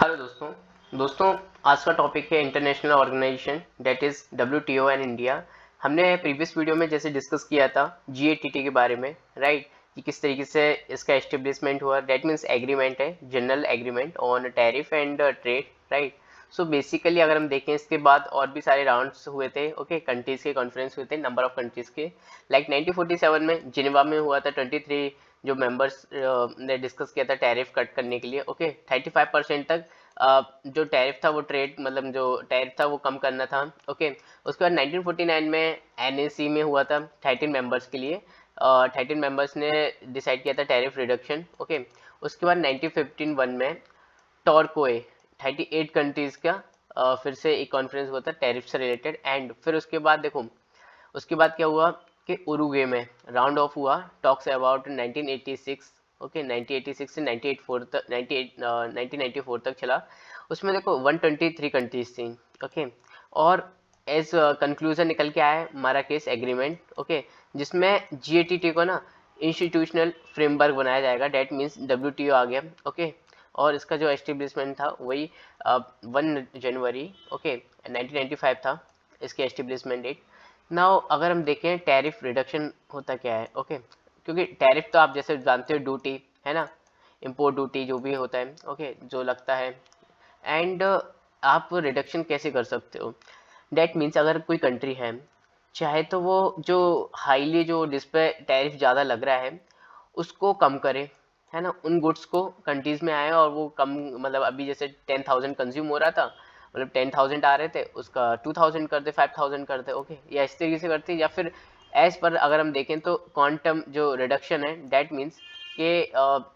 Hello दोस्तों आज का टॉपिक है international organization that is WTO and India. हमने प्रीवियस वीडियो में जैसे डिस्कस किया था जीएटीटी के बारे में, राइट, कि किस तरीके से इसका एस्टेब्लिशमेंट हुआ। दैट मीन्स एग्रीमेंट है, general agreement on tariff and trade, right. So basically अगर हम देखें इसके बाद और भी सारे राउंड्स हुए थे, ओके, कंट्रीज के कॉन्फ्रेंस हुए थे, नंबर ऑफ कंट्रीज के। लाइक 1947 में जिनेवा में हुआ था, 23 जो मेंबर्स ने डिस्कस किया था टैरिफ कट करने के लिए, ओके। 35% तक जो टैरिफ था वो ट्रेड मतलब जो टैरिफ था वो कम करना था, ओके। उसके बाद 1949 में एनएसी में हुआ था 13 मेंबर्स के लिए। 13 मेंबर्स ने डिसाइड किया था टैरिफ रिडक्शन, ओके। उसके बाद 1951 में टॉरकोए 38 कंट्रीज का फिर से एक कॉन्फ्रेंस हुआ था टैरिफ से रिलेटेड। एंड फिर उसके बाद देखो उसके बाद क्या हुआ कि उरुग्वे में राउंड ऑफ हुआ, टॉक्स अबाउट 1986, ओके। 1986 से 1994 तक चला। उसमें देखो 123 कंट्रीज थी, ओके। और एज कंक्लूजन निकल के आया माराकेश एग्रीमेंट, ओके, जिसमें जीएटीटी को ना इंस्टीट्यूशनल फ्रेमवर्क बनाया जाएगा, डेट मीन्स डब्ल्यूटीओ आ गया, ओके। और इसका जो एस्टेब्लिशमेंट था वही 1 जनवरी, ओके, 1995 था इसके एस्टेब्लिशमेंट डेट। नाउ अगर हम देखें टैरिफ रिडक्शन होता क्या है, ओके, क्योंकि टैरिफ तो आप जैसे जानते हो ड्यूटी है ना, इम्पोर्ट ड्यूटी जो भी होता है, ओके, जो लगता है। एंड आप रिडक्शन कैसे कर सकते हो, डेट मीन्स अगर कोई कंट्री है चाहे तो वो जो हाईली जो जिस पे टैरिफ ज़्यादा लग रहा है उसको कम करे, है ना। उन गुड्स को कंट्रीज में आए और वो कम, मतलब अभी जैसे 10,000 कंज्यूम हो रहा था, मतलब 10,000 आ रहे थे, उसका 2,000 कर दे, 5,000 कर दे, ओके, या इस तरीके से करते। या फिर एज पर अगर हम देखें तो क्वांटम जो रिडक्शन है, दैट मीन्स कि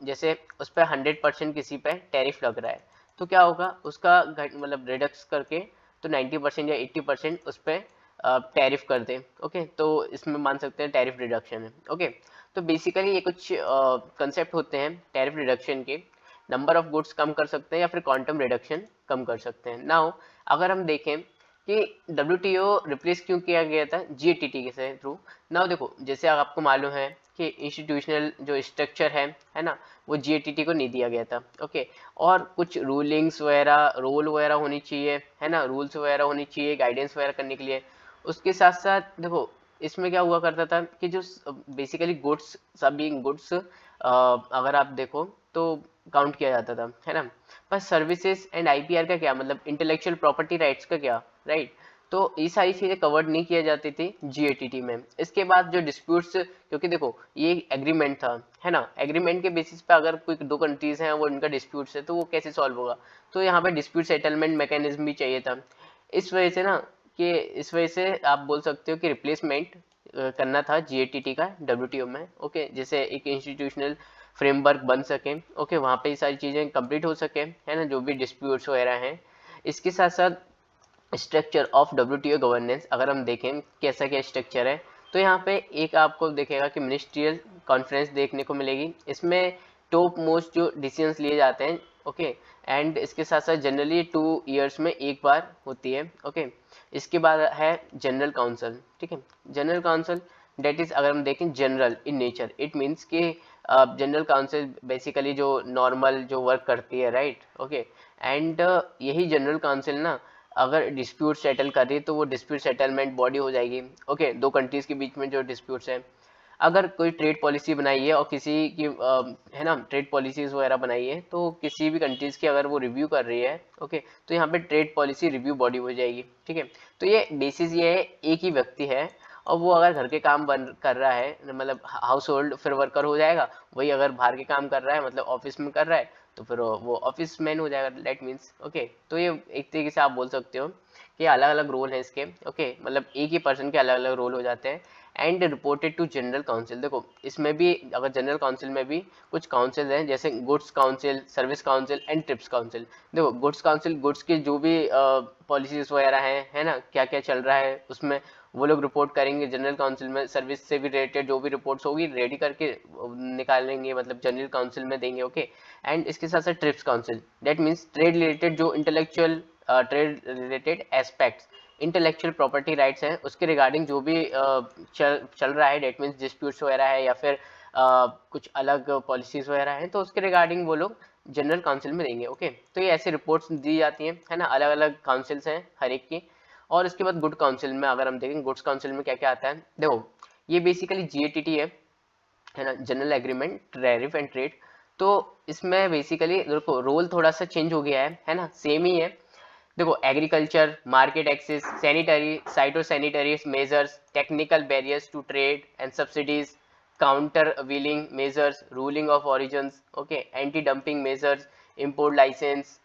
जैसे उस पर 100% किसी पे टैरिफ लग रहा है तो क्या होगा उसका मतलब रिडक्स करके तो 90% या 80% उस पर टैरिफ कर दे, ओके। तो इसमें मान सकते हैं टैरिफ रिडक्शन है, ओके। तो बेसिकली ये कुछ कंसेप्ट होते हैं टैरिफ रिडक्शन के। नंबर ऑफ गुड्स कम कर सकते हैं या फिर क्वांटम रिडक्शन कम कर सकते हैं। नाउ अगर हम देखें कि डब्ल्यूटीओ रिप्लेस क्यों किया गया था जीएटीटी के थ्रू। नाउ देखो जैसे आपको मालूम है कि इंस्टीट्यूशनल जो स्ट्रक्चर है ना, वो जीएटीटी को नहीं दिया गया था, ओके। और कुछ रूलिंग्स वगैरह, रोल वगैरह होनी चाहिए, है ना, रूल्स वगैरह होनी चाहिए गाइडेंस वगैरह करने के लिए। उसके साथ साथ देखो इसमें क्या हुआ करता था कि जो बेसिकली गुड्स, सभी गुड्स अगर आप देखो तो काउंट किया जाता था, है ना। पर सर्विसेज एंड आईपीआर का क्या मतलब, इंटेलेक्चुअल प्रॉपर्टी राइट्स का क्या, राइट। तो ये सारी चीजें कवर्ड नहीं किया जाती थी जीएटीटी में। इसके बाद जो डिस्प्यूट्स, क्योंकि देखो ये एग्रीमेंट था, है ना, एग्रीमेंट के बेसिस पे अगर कोई दो कंट्रीज हैं वो उनका डिस्प्यूट्स है तो वो कैसे सॉल्व होगा, तो यहाँ पे डिस्प्यूट सेटलमेंट मैकेनिज्म भी चाहिए था। इस वजह से ना कि इस वजह से आप बोल सकते हो कि रिप्लेसमेंट करना था जीएटीटी का डब्ल्यूटीओ में, ओके, जैसे एक इंस्टीट्यूशनल फ्रेमवर्क बन सके, ओके, वहाँ पे ये सारी चीज़ें कंप्लीट हो सके, है ना, जो भी डिस्प्यूट्स वगैरह हैं। इसके साथ साथ स्ट्रक्चर ऑफ डब्ल्यूटीओ गवर्नेंस अगर हम देखें कैसा क्या स्ट्रक्चर है, तो यहाँ पे एक आपको देखेगा कि मिनिस्ट्रियल कॉन्फ्रेंस देखने को मिलेगी। इसमें टॉप मोस्ट जो डिसीजंस लिए जाते हैं, ओके। एंड इसके साथ साथ जनरली 2 ईयर्स में एक बार होती है, ओके। इसके बाद है जनरल काउंसिल, ठीक है। जनरल काउंसिल डेट इज अगर हम देखें general in nature, it means कि जनरल काउंसिल बेसिकली जो नॉर्मल जो वर्क करती है, राइट, ओके। एंड यही जनरल काउंसिल ना अगर डिस्प्यूट सेटल कर रही है तो वो डिस्प्यूट सेटलमेंट बॉडी हो जाएगी, ओके, दो कंट्रीज के बीच में जो डिस्प्यूट्स हैं। अगर कोई ट्रेड पॉलिसी बनाई है और किसी की है ना ट्रेड पॉलिसीज वगैरह बनाई है तो किसी भी कंट्रीज की अगर वो रिव्यू कर रही है, ओके, तो यहाँ पे ट्रेड पॉलिसी रिव्यू बॉडी हो जाएगी, ठीक है। तो ये बेसिस ये है, एक ही व्यक्ति है और वो अगर घर के काम बन कर रहा है मतलब हाउस होल्ड फिर वर्कर हो जाएगा, वही अगर बाहर के काम कर रहा है मतलब ऑफिस में कर रहा है तो फिर वो ऑफिस मैन हो जाएगा, दैट मीन्स, ओके। तो ये एक तरीके से आप बोल सकते हो कि अलग अलग रोल है इसके, ओके, मतलब एक ही पर्सन के अलग अलग रोल हो जाते हैं। And reported to general council, देखो इसमें भी अगर जनरल काउंसिल में भी कुछ काउंसिल हैं जैसे goods council, service council and trips council. देखो गुड्स काउंसिल गुड्स की जो भी पॉलिसीज वगैरह हैं, है ना, क्या क्या चल रहा है उसमें वो लोग रिपोर्ट करेंगे जनरल काउंसिल में। सर्विस से भी रिलेटेड जो भी रिपोर्ट्स होगी रेडी करके निकालेंगे, मतलब जनरल काउंसिल में देंगे, ओके। एंड इसके साथ साथ TRIPS council, that means trade related जो intellectual trade related aspects, intellectual property rights हैं उसके रिगार्डिंग जो भी चल रहा है, डेट मीन्स डिस्प्यूट्स वगैरह है या फिर कुछ अलग पॉलिसीज वगैरह हैं तो उसके रिगार्डिंग वो लोग जनरल काउंसिल में देंगे। ओके, तो ये ऐसे रिपोर्ट्स दी जाती हैं, है ना, अलग अलग काउंसिल्स हैं हर एक की। और इसके बाद गुड काउंसिल में अगर हम देखें, गुड्स काउंसिल में क्या क्या आता है, देखो ये बेसिकली GATT है ना, general agreement tariff and trade. तो इसमें बेसिकली देखो रोल थोड़ा सा चेंज हो गया है ना, सेम ही है। देखो agriculture, market access, sanitary, phytosanitary measures, technical barriers to trade and subsidies, countervailing measures, ruling of origins, okay, anti dumping measures, import licence,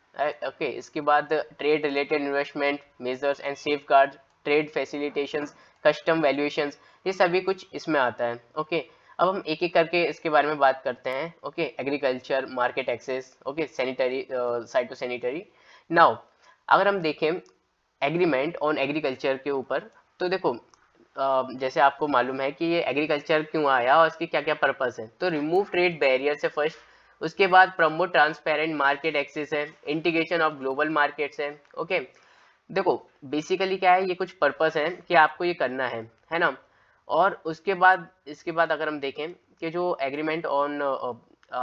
okay, इसके बाद trade related investment measures and safeguard, trade facilitations, custom valuations, ये सभी कुछ इसमें आता है। Okay, अब हम एक एक करके इसके बारे में बात करते हैं। Okay, agriculture, market access, okay, sanitary, phytosanitary. Now अगर हम देखें एग्रीमेंट ऑन एग्रीकल्चर के ऊपर, तो देखो जैसे आपको मालूम है कि ये एग्रीकल्चर क्यों आया और इसके क्या क्या पर्पस है। तो रिमूव ट्रेड बैरियर से फर्स्ट, उसके बाद प्रमोट ट्रांसपेरेंट मार्केट एक्सेस है, इंटीग्रेशन ऑफ ग्लोबल मार्केट्स है। ओके, देखो बेसिकली क्या है, ये कुछ पर्पस है कि आपको ये करना है ना। और उसके बाद इसके बाद अगर हम देखें कि जो एग्रीमेंट ऑन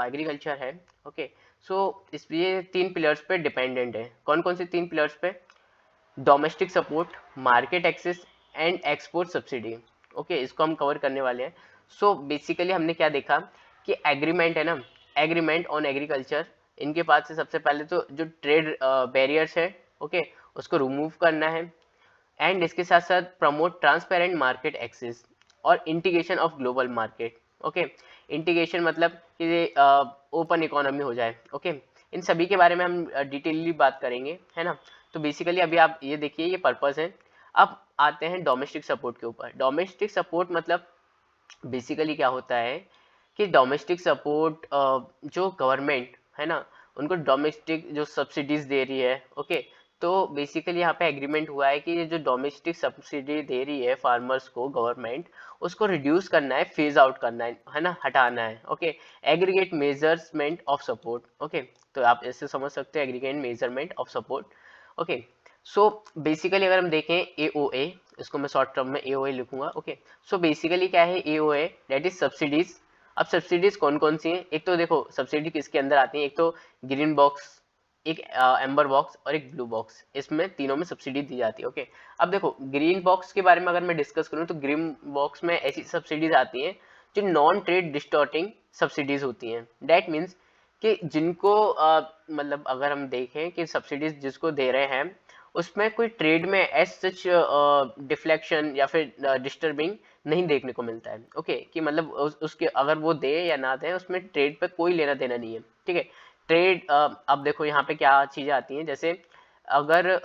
एग्रीकल्चर है, ओके, सो इस ये 3 पिलर्स पे डिपेंडेंट है। कौन कौन से 3 पिलर्स पे? Domestic support, market access and export subsidy. Okay, इसको हम कवर करने वाले हैं। सो बेसिकली हमने क्या देखा कि एग्रीमेंट है ना, एग्रीमेंट ऑन एग्रीकल्चर, इनके पास से सबसे पहले तो जो ट्रेड बैरियर्स है, ओके, उसको रिमूव करना है। एंड इसके साथ साथ प्रमोट ट्रांसपेरेंट मार्केट एक्सेस और integration of global market. Okay, integration मतलब कि ओपन इकोनॉमी हो जाए। ओके, इन सभी के बारे में हम डिटेलली बात करेंगे, है ना। तो बेसिकली अभी आप ये देखिए, ये पर्पस है। अब आते हैं डोमेस्टिक सपोर्ट के ऊपर। डोमेस्टिक सपोर्ट मतलब बेसिकली क्या होता है कि डोमेस्टिक सपोर्ट जो गवर्नमेंट है ना, उनको डोमेस्टिक जो सब्सिडीज दे रही है। ओके, तो बेसिकली यहाँ पे एग्रीमेंट हुआ है कि ये जो डोमेस्टिक सब्सिडी दे रही है फार्मर्स को गवर्नमेंट, उसको रिड्यूस करना है, फेज आउट करना है ना, हटाना है। Okay, aggregate measurement of support. Okay, तो आप ऐसे समझ सकते हो, aggregate measurement of support. Okay, so basically अगर हम देखें AOA, इसको मैं शॉर्ट टर्म में AOA लिखूंगा। ओके, सो बेसिकली क्या है AOA, दैट इज सब्सिडीज। अब सब्सिडीज कौन कौन सी हैं? एक तो देखो सब्सिडी किसके अंदर आती है, एक तो ग्रीन बॉक्स, एक एम्बर बॉक्स और एक ब्लू बॉक्स, इसमें तीनों में सब्सिडी दी जाती है। ओके, अब देखो ग्रीन बॉक्स के बारे में अगर मैं डिस्कस करूं, तो ग्रीन बॉक्स में ऐसी सब्सिडीज आती हैं जो नॉन ट्रेड डिस्टॉर्टिंग सब्सिडीज होती हैं। दैट मीन्स कि जिनको मतलब अगर हम देखें कि सब्सिडीज जिसको दे रहे हैं, उसमें कोई ट्रेड में एज सच डिफ्लेक्शन या फिर डिस्टर्बिंग नहीं देखने को मिलता है। ओके, कि मतलब उसके अगर वो दे या ना दे, उसमें ट्रेड पे कोई लेना देना नहीं है। ठीक है, ट्रेड अब देखो यहाँ पे क्या चीज़ें आती हैं, जैसे अगर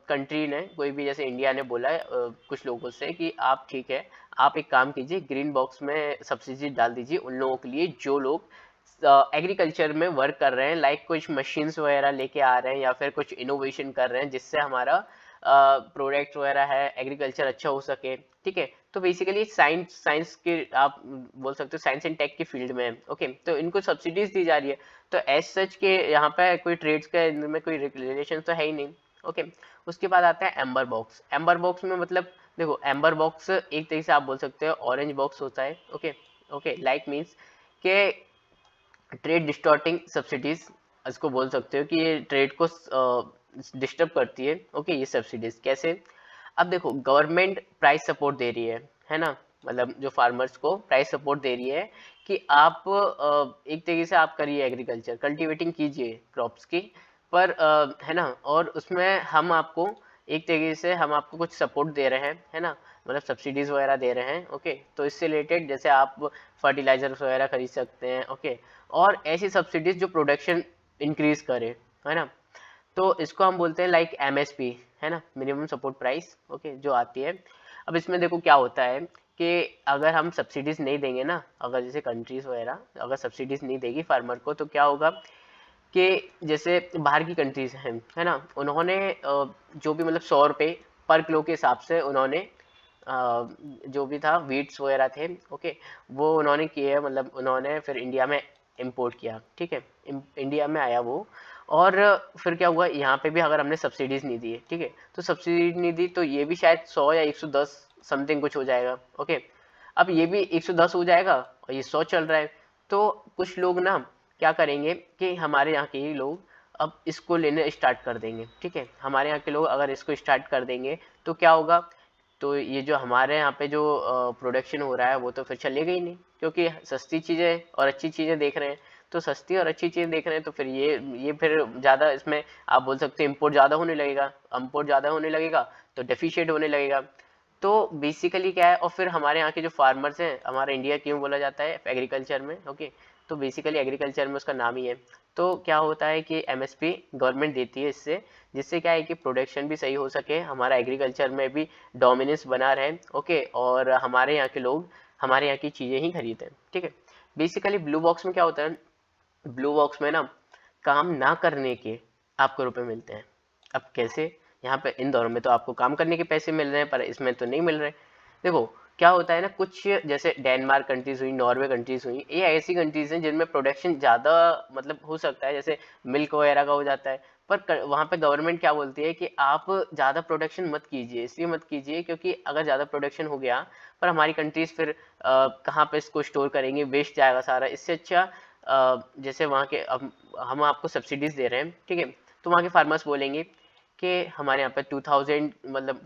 कंट्री ने कोई भी, जैसे इंडिया ने बोला है कुछ लोगों से कि आप ठीक है, आप एक काम कीजिए, ग्रीन बॉक्स में सब्सिडी डाल दीजिए उन लोगों के लिए जो लोग एग्रीकल्चर में वर्क कर रहे हैं, लाइक कुछ मशीन्स वगैरह लेके आ रहे हैं या फिर कुछ इनोवेशन कर रहे हैं जिससे हमारा प्रोडक्ट वगैरह है एग्रीकल्चर अच्छा हो सके। ठीक है, तो बेसिकली साइंस के आप बोल सकते हो, साइंस एंड टेक के फील्ड में। ओके, तो इनको सब्सिडीज दी जा रही है। तो एज सच के यहाँ पे कोई ट्रेड्स के इनमें कोई रिलेशन तो है ही नहीं। ओके, उसके बाद आता है एम्बर बॉक्स। एम्बर बॉक्स में मतलब देखो, एम्बर बॉक्स एक तरीके से आप बोल सकते हो ऑरेंज बॉक्स होता है। ओके, ओके, लाइक मीन्स के ट्रेड डिस्टॉर्टिंग सब्सिडीज, इसको बोल सकते हो कि ये ट्रेड को डिस्टर्ब करती है। ओके, ये सब्सिडीज कैसे? अब देखो गवर्नमेंट प्राइस सपोर्ट दे रही है ना, मतलब जो फार्मर्स को प्राइस सपोर्ट दे रही है कि आप एक तरीके से आप करिए एग्रीकल्चर, कल्टीवेटिंग कीजिए क्रॉप्स की, पर है ना, और उसमें हम आपको एक तरीके से हम आपको कुछ सपोर्ट दे रहे हैं, है ना, मतलब सब्सिडीज वगैरह दे रहे हैं। ओके, तो इससे रिलेटेड जैसे आप फर्टिलाइजर्स वगैरह खरीद सकते हैं। ओके, और ऐसी सब्सिडीज जो प्रोडक्शन इंक्रीज करे, है ना, तो इसको हम बोलते हैं लाइक MSP, है ना, मिनिमम सपोर्ट प्राइस। ओके, जो आती है। अब इसमें देखो क्या होता है कि अगर हम सब्सिडीज नहीं देंगे ना, अगर जैसे कंट्रीज वगैरह अगर सब्सिडीज नहीं देगी फार्मर को, तो क्या होगा कि जैसे बाहर की कंट्रीज हैं, है ना, उन्होंने जो भी मतलब 100 रुपये पर किलो के हिसाब से उन्होंने जो भी था वीट्स वगैरह थे, ओके, वो उन्होंने किए, मतलब उन्होंने फिर इंडिया में इंपोर्ट किया। ठीक है, इंडिया में आया वो, और फिर क्या हुआ, यहाँ पे भी अगर हमने सब्सिडीज नहीं दी है, ठीक है, तो सब्सिडी नहीं दी तो ये भी शायद 100 या 110 समथिंग कुछ हो जाएगा। ओके, अब ये भी 110 हो जाएगा और ये 100 चल रहा है। तो कुछ लोग ना क्या करेंगे कि हमारे यहाँ के ही लोग अब इसको लेने स्टार्ट कर देंगे, ठीक है। हमारे यहाँ के लोग अगर इसको स्टार्ट कर देंगे तो क्या होगा, तो ये जो हमारे यहाँ पे जो प्रोडक्शन हो रहा है वो तो फिर चलेगा ही नहीं, क्योंकि सस्ती चीज़ें और अच्छी चीज़ें देख रहे हैं, तो सस्ती और अच्छी चीज़ें देख रहे हैं तो फिर ये फिर ज़्यादा इसमें आप बोल सकते हैं इम्पोर्ट ज़्यादा होने लगेगा, इम्पोर्ट ज़्यादा होने लगेगा तो डेफिशिएट होने लगेगा। तो बेसिकली क्या है, और फिर हमारे यहाँ के जो फार्मर्स हैं, हमारा इंडिया क्यों बोला जाता है एग्रीकल्चर में, ओके, तो बेसिकली एग्रीकल्चर में उसका नाम ही है। तो क्या होता है कि एमएसपी गवर्नमेंट देती है इससे, जिससे क्या है कि प्रोडक्शन भी सही हो सके, हमारा एग्रीकल्चर में भी डोमिनेंस बना रहे, ओके, और हमारे यहाँ के लोग हमारे यहाँ की चीज़ें ही खरीदें, ठीक है। बेसिकली ब्लू बॉक्स में क्या होता है, ब्लू बॉक्स में ना काम ना करने के आपको रुपए मिलते हैं। अब कैसे, यहाँ पे इन दौरों में तो आपको काम करने के पैसे मिल रहे हैं पर इसमें तो नहीं मिल रहे। देखो क्या होता है ना, कुछ जैसे डेनमार्क कंट्रीज हुई, नॉर्वे कंट्रीज हुई, ये ऐसी कंट्रीज हैं जिनमें प्रोडक्शन ज़्यादा मतलब हो सकता है, जैसे मिल्क वगैरह का हो जाता है, पर वहाँ पे गवर्नमेंट क्या बोलती है कि आप ज़्यादा प्रोडक्शन मत कीजिए, इसलिए मत कीजिए क्योंकि अगर ज़्यादा प्रोडक्शन हो गया पर हमारी कंट्रीज फिर कहाँ पे इसको स्टोर करेंगे, वेस्ट जाएगा सारा। इससे अच्छा जैसे वहाँ के अब हम आपको सब्सिडीज दे रहे हैं, ठीक है, तो वहाँ के फार्मर्स बोलेंगे कि हमारे यहाँ पे 2000 मतलब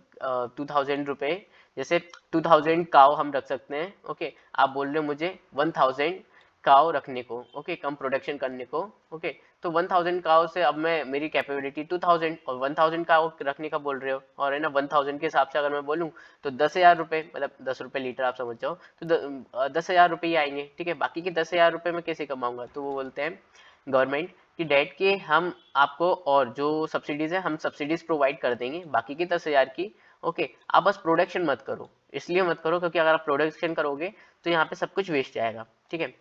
2000 रुपये, जैसे 2000 काव हम रख सकते हैं, ओके, आप बोल रहे हो मुझे 1000 काव रखने को, ओके, कम प्रोडक्शन करने को, ओके, तो 1000 काव से अब मैं मेरी कैपेबिलिटी 2000 और 1000 काव रखने का बोल रहे हो, और है ना 1000 के हिसाब से अगर मैं बोलूँ तो 10,000 रुपये, मतलब 10 रुपये लीटर आप समझ जाओ, तो 10,000 रुपये ही आएंगे, ठीक है। बाकी के 10,000 रुपये मैं कैसे कमाऊंगा, तो वो बोलते हैं गवर्नमेंट कि डेट के हम आपको और जो सब्सिडीज है हम सब्सिडीज प्रोवाइड कर देंगे बाकी की 10,000 की, ओके, आप बस प्रोडक्शन मत करो, इसलिए मत करो क्योंकि अगर आप प्रोडक्शन करोगे तो यहाँ पे सब कुछ वेस्ट जाएगा, ठीक है।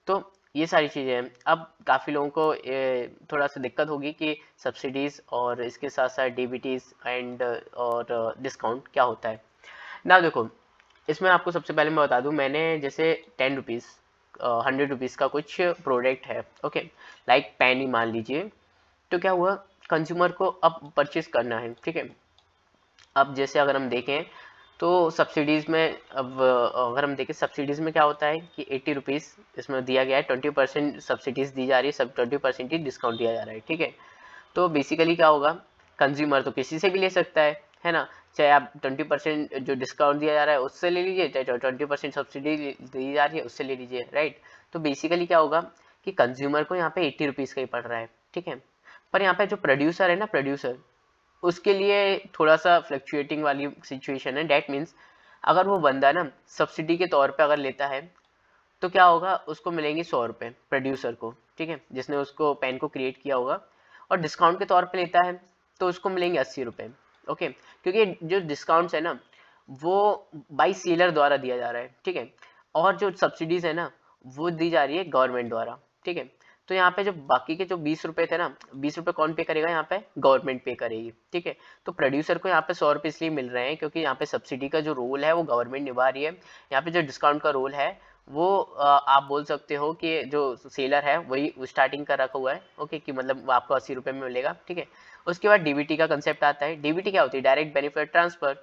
तो ये सारी चीज़ें हैं। अब काफ़ी लोगों को थोड़ा सा दिक्कत होगी कि सब्सिडीज़ और इसके साथ साथ डीबीटीज एंड और डिस्काउंट क्या होता है ना। देखो इसमें आपको सबसे पहले मैं बता दूं, मैंने जैसे 10 रुपीज़ 100 रुपीज़ का कुछ प्रोडक्ट है, ओके, लाइक पेन ही मान लीजिए, तो क्या हुआ, कंज्यूमर को अब परचेज करना है, ठीक है। अब जैसे अगर हम देखें तो सब्सिडीज़ में, अब अगर हम देखें सब्सिडीज़ में क्या होता है कि 80 रुपीज़ इसमें दिया गया है, 20% सब्सिडीज़ दी जा रही है, सब 20% ही डिस्काउंट दिया जा रहा है, ठीक है। तो बेसिकली क्या होगा, कंज्यूमर तो किसी से भी ले सकता है ना, चाहे आप 20% जो डिस्काउंट दिया जा रहा है उससे ले लीजिए, चाहे 20% सब्सिडी दी जा रही है उससे ले लीजिए, राइट। तो बेसिकली क्या होगा कि कंज्यूमर को यहाँ पे 80 रुपीज़ का ही पड़ रहा है, ठीक है। पर यहाँ पे जो प्रोड्यूसर है ना, प्रोड्यूसर, उसके लिए थोड़ा सा फ्लक्चुएटिंग वाली सिचुएशन है। डैट मीन्स अगर वो बंदा ना सब्सिडी के तौर पे अगर लेता है तो क्या होगा, उसको मिलेंगे 100 रुपये प्रोड्यूसर को, ठीक है, जिसने उसको पेन को क्रिएट किया होगा, और डिस्काउंट के तौर पे लेता है तो उसको मिलेंगे 80 रुपये, ओके, क्योंकि जो डिस्काउंट्स है ना वो बाई सेलर द्वारा दिया जा रहा है, ठीक है, और जो सब्सिडीज है ना वो दी जा रही है गवर्नमेंट द्वारा, ठीक है। तो यहाँ पे जो बाकी के जो 20 रुपये थे ना, 20 रुपये कौन पे करेगा, यहाँ पे गवर्नमेंट पे करेगी, ठीक है। तो प्रोड्यूसर को यहाँ पे 100 रुपये इसलिए मिल रहे हैं क्योंकि यहाँ पे सब्सिडी का जो रोल है वो गवर्नमेंट निभा रही है, यहाँ पे जो डिस्काउंट का रोल है वो आप बोल सकते हो कि जो सेलर है वही स्टार्टिंग कर रखा हुआ है, ओके, कि मतलब वो आपको 80 रुपये में मिलेगा, ठीक है। उसके बाद डीबीटी का कंसेप्ट आता है। डीबीटी क्या होती है, डायरेक्ट बेनिफिट ट्रांसफर।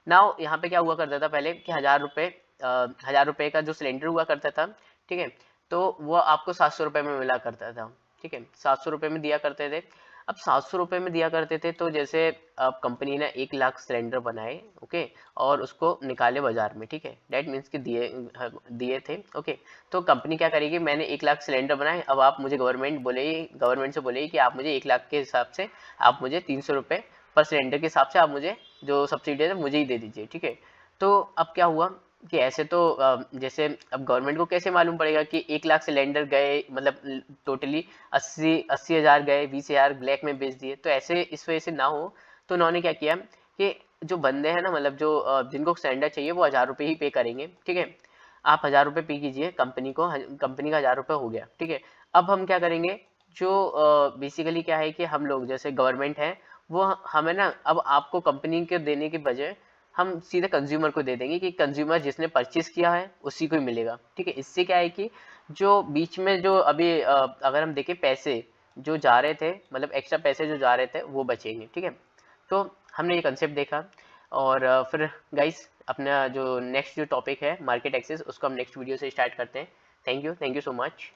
नाउ यहाँ पे क्या हुआ करता था पहले कि 1,000 रुपये का जो सिलेंडर हुआ करता था, ठीक है, तो वो आपको 700 रुपये में मिला करता था, ठीक है, 700 रुपये में दिया करते थे। अब 700 रुपये में दिया करते थे तो जैसे अब कंपनी ने 1 लाख सिलेंडर बनाए, ओके, और उसको निकाले बाजार में, ठीक है, डेट मीन्स कि दिए थे, ओके। तो कंपनी क्या करेगी, मैंने 1 लाख सिलेंडर बनाए, अब आप मुझे गवर्नमेंट से बोलेगी कि आप मुझे 1 लाख के हिसाब से आप मुझे 300 रुपये पर सिलेंडर के हिसाब से आप मुझे जो सब्सिडी है मुझे ही दे दीजिए, ठीक है। तो अब क्या हुआ कि ऐसे तो जैसे अब गवर्नमेंट को कैसे मालूम पड़ेगा कि 1 लाख सिलेंडर गए, मतलब टोटली 80,000 गए, 20,000 ब्लैक में बेच दिए, तो ऐसे इस वजह से ना हो, तो उन्होंने क्या किया कि जो बंदे हैं ना, मतलब जो जिनको सिलेंडर चाहिए वो 1,000 रुपये ही पे करेंगे, ठीक है। आप 1,000 रुपये पे कीजिए कंपनी को, कंपनी का 1,000 रुपये हो गया, ठीक है। अब हम क्या करेंगे, जो बेसिकली क्या है कि हम लोग जैसे गवर्नमेंट है वो हमें ना, अब आपको कंपनी के देने के बजाय हम सीधे कंज्यूमर को दे देंगे कि कंज्यूमर जिसने परचेज किया है उसी को ही मिलेगा, ठीक है। इससे क्या है कि जो बीच में जो अभी अगर हम देखें पैसे जो जा रहे थे, मतलब एक्स्ट्रा पैसे जो जा रहे थे वो बचेंगे, ठीक है। तो हमने ये कंसेप्ट देखा, और फिर गाइस अपना जो नेक्स्ट जो टॉपिक है मार्केट एक्सेस, उसको हम नेक्स्ट वीडियो से स्टार्ट करते हैं। Thank you so much.